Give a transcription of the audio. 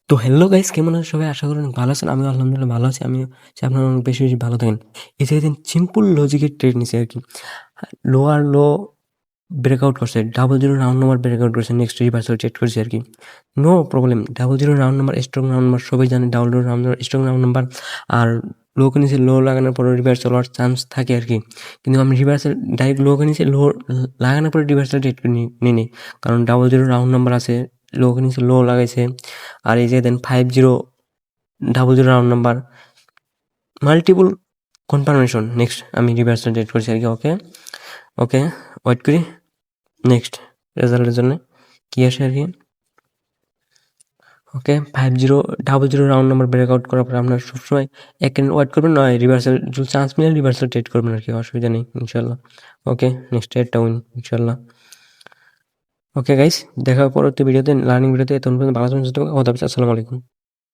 তো hello guys, কেমন আছেন সবাই? আশা করি অনেক ভালো আছেন। আমিও আলহামদুলিল্লাহ ভালো আছি। আমিও চাই আপনারা অনেক বেশি, বেশি ভালো থাকেন। এই যে দেখেন সিম্পল লজিকের ট্রেড নিছে আরকি। লো আর লো ব্রেকআউট করছে। 00 রাউন্ড নাম্বার ব্রেকআউট করছে। নেক্সট রিভার্সাল ট্রেড করছে আরকি। No problem. 00 round number strong round number সবাই জানে 00 round number strong round number. আর লো কে নিচে লো লাগানোর পরে রিভার্সাল হওয়ার চান্স থাকে আরকি। কিন্তু আমি রিভার্সাল ডাইরেক্ট লো কে নিচে লো লাগানোর পরে রিভার্সাল ট্রেড নিই নি। কারণ 00 রাউন্ড নাম্বার আছে। লো কে নিচে লো লাগাইছে। আর এই যে দেন 50 00 round number multiple confirmation. Next আমি রিভার্সাল ট্রেড করছি আরকি। ওকে ওয়েট করি নেক্সট রেজাল্টের জন্য কি আসে আরকি। ওকে 50 00 রাউন্ড নাম্বার ব্রেকআউট করার পর আপনার সবসময় এক ওয়েট করবেন, নয় রিভার্সাল চান্স মিলে রিভার্সাল ট্রেড করবেন আরকি, অসুবিধা নেই ইনশাল্লাহ। ওকে নেক্সট ট্রেডটা উইন ইনশাল্লাহ। ওকে গাইস, দেখা হবে পরবর্তী ভিডিওতে, লার্নিং ভিডিওতে। তখন পর্যন্ত ভালো থাকুন, সুস্থ থাকুন। আসসালামু আলাইকুম।